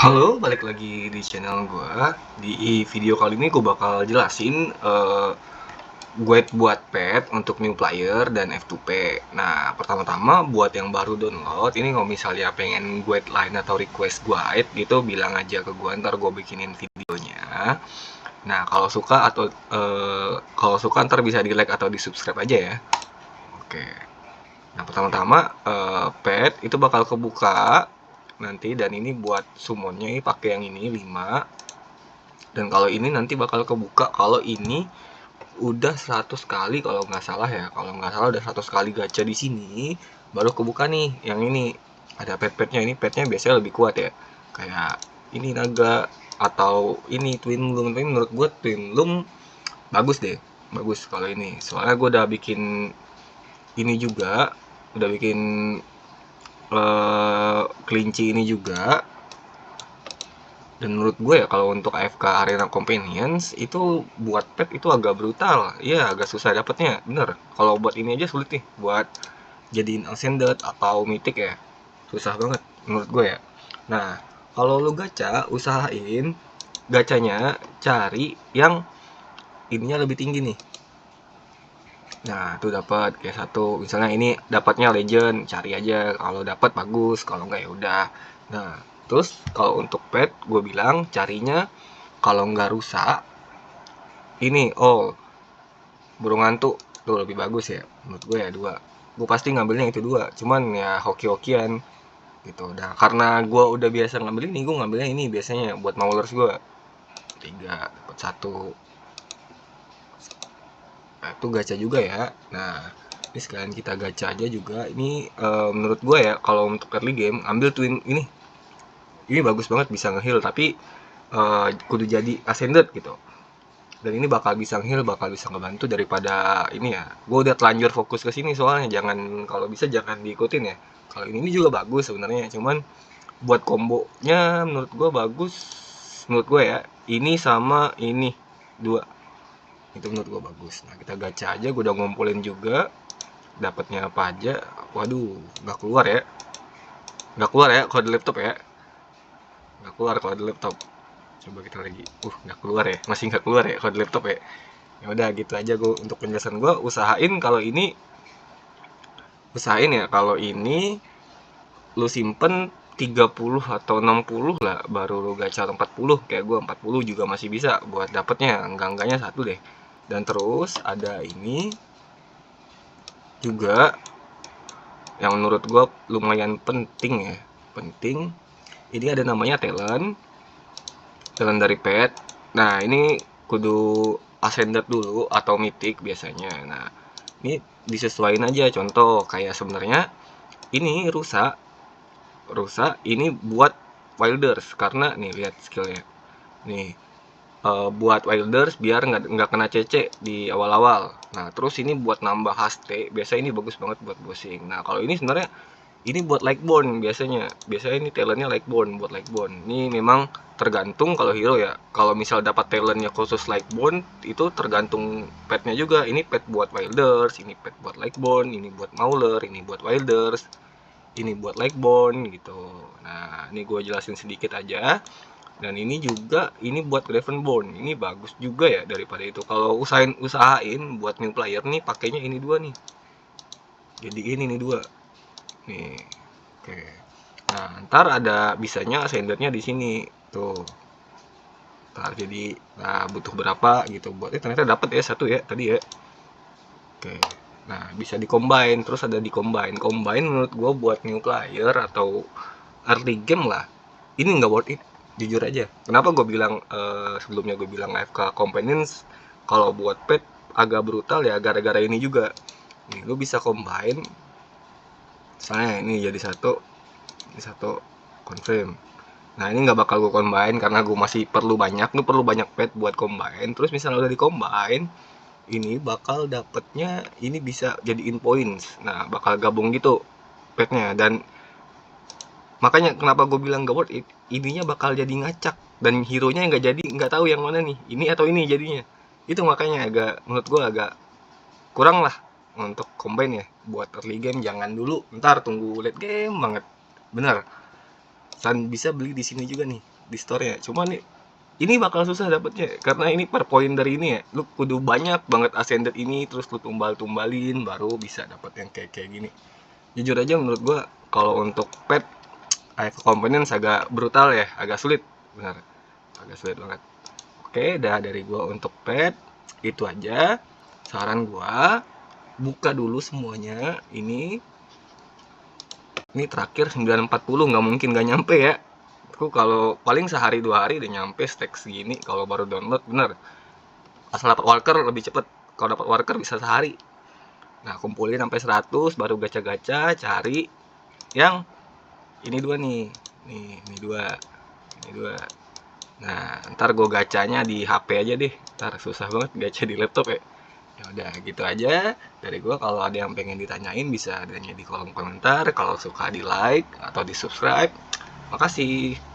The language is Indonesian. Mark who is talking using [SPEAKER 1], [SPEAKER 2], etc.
[SPEAKER 1] Halo, balik lagi di channel gua. Di video kali ini gue bakal jelasin guide buat pet untuk new player dan F2P. Nah, pertama-tama buat yang baru download, ini kalau misalnya pengen guide lain atau request guide gitu, bilang aja ke gua, ntar gue bikinin videonya. Nah, kalau suka ntar bisa di like atau di subscribe aja ya. Oke. Nah, pertama-tama pet itu bakal kebuka nanti, dan ini buat summonnya ini pakai yang ini 5. Dan kalau ini nanti bakal kebuka kalau ini udah 100 kali, kalau nggak salah ya. Kalau nggak salah udah 100 kali gacha di sini baru kebuka nih. Yang ini ada pet-petnya, ini petnya biasanya lebih kuat ya. Kayak ini naga atau ini twin loom. Tapi menurut gue twin loom bagus deh. Bagus kalau ini. Soalnya gue udah bikin ini juga, udah bikin kelinci ini juga. Dan menurut gue ya kalau untuk AFK Arena Companions itu buat pet itu agak brutal. Iya, agak susah dapetnya, bener. Kalau buat ini aja sulit nih, buat jadiin Ascended atau Mythic ya. Susah banget menurut gue ya. Nah, kalau lu gacha, usahain gacanya cari yang ininya lebih tinggi nih. Nah, tuh dapat kayak satu. Misalnya ini dapatnya legend, cari aja. Kalau dapat bagus, kalau enggak ya udah. Nah, terus kalau untuk pet, gue bilang carinya kalau nggak rusak, ini burung hantu tuh lebih bagus ya. Menurut gue ya dua. Gue pasti ngambilnya itu dua. Cuman ya hoki-hokian gitu. Nah, karena gue udah biasa ngambil ini, gue ngambilnya ini biasanya buat maulers gue. 3 dapat satu. Nah, itu gacha juga ya. Nah, ini sekalian kita gacha aja juga. Ini menurut gue ya, kalau untuk early game ambil twin ini. Ini bagus banget, bisa ngeheal, tapi kudu jadi ascended gitu. Dan ini bakal bisa ngeheal, bakal bisa ngebantu daripada ini ya. Gue udah telanjur fokus ke sini soalnya, jangan, kalau bisa jangan diikutin ya. Kalau ini juga bagus sebenarnya, cuman buat kombonya menurut gue bagus. Menurut gue ya, ini sama ini dua itu menurut gue bagus. Nah, kita gacha aja. Gue udah ngumpulin juga dapatnya apa aja. Waduh, nggak keluar ya, nggak keluar ya kalau di laptop ya, nggak keluar kalau di laptop. Coba kita lagi. Nggak keluar ya, masih nggak keluar ya kalau di laptop ya. Ya udah gitu aja. Gue untuk penjelasan gue, usahain ya kalau ini lu simpen 30 atau 60 lah, baru lu gacha 40. Kayak gue 40 juga masih bisa buat dapetnya, enggaknya satu deh. Dan terus ada ini juga yang menurut gue lumayan penting ya. Penting, ini ada namanya talent dari pet. Nah, ini kudu ascended dulu atau mythic biasanya. Nah, ini disesuaikan aja. Contoh kayak sebenarnya ini rusak ini buat wilders, karena nih lihat skillnya nih, buat wilders biar nggak kena CC di awal-awal. Nah, terus ini buat nambah haste, biasa ini bagus banget buat bossing. Nah, kalau ini sebenarnya ini buat Lightborn, biasanya ini talentnya Lightborn, buat Lightborn. Ini memang tergantung kalau hero ya. Kalau misal dapat talentnya khusus Lightborn, itu tergantung petnya juga. Ini pet buat wilders, ini pet buat Lightborn, ini buat mauler, ini buat wilders, ini buat Lightborn gitu. Nah, ini gue jelasin sedikit aja. Dan ini juga ini buat Gravenborn. Ini bagus juga ya daripada itu. Kalau usahain buat new player nih pakainya ini dua nih. Jadi ini nih dua. Nih. Oke. Nah, ntar ada bisanya sendernya di sini. Tuh. Ntar jadi butuh berapa gitu buat. Ternyata dapat ya satu ya tadi ya. Oke. Nah, bisa di-combine, terus ada di-combine. Combine menurut gue buat new player atau early game lah, ini nggak worth it, jujur aja. Kenapa gue bilang sebelumnya gue bilang AFK Companions kalau buat pet agak brutal ya, gara-gara ini juga. Nih, lu bisa combine. Misalnya ini jadi satu confirm. Nah, ini nggak bakal gue combine karena gue masih perlu banyak. Lu perlu banyak pet buat combine. Terus misalnya udah di combine, ini bakal dapetnya ini bisa jadiin points. Nah, bakal gabung gitu petnya. Dan makanya kenapa gue bilang gak worth it, ininya bakal jadi ngacak dan hero nya nggak jadi, nggak tahu yang mana nih, ini atau ini jadinya. Itu makanya menurut gue agak kurang lah untuk combine ya. Buat early game jangan dulu, ntar tunggu late game banget, bener. Dan bisa beli di sini juga nih, di store-nya. Cuma nih ini bakal susah dapetnya karena ini per poin dari ini ya. Lu kudu banyak banget ascended ini terus lu tumbal-tumbalin baru bisa dapet yang kayak gini. Jujur aja menurut gua kalau untuk pet components agak brutal ya, agak sulit. Benar. Agak sulit banget. Oke, dah dari gua untuk pet itu aja. Saran gua buka dulu semuanya. Ini terakhir 940, nggak mungkin nggak nyampe ya. Aku kalau paling sehari 2 hari udah nyampe stack segini kalau baru download, bener. Asal dapat worker lebih cepet. Kalau dapat worker bisa sehari. Nah, kumpulin sampai 100 baru gacha-gacha cari yang ini dua nih. Ini dua. Ini dua. Nah, ntar gue gacanya di HP aja deh. Ntar susah banget gacha di laptop ya. Ya udah gitu aja dari gue. Kalau ada yang pengen ditanyain bisa tanya di kolom komentar. Kalau suka di like atau di subscribe. Makasih.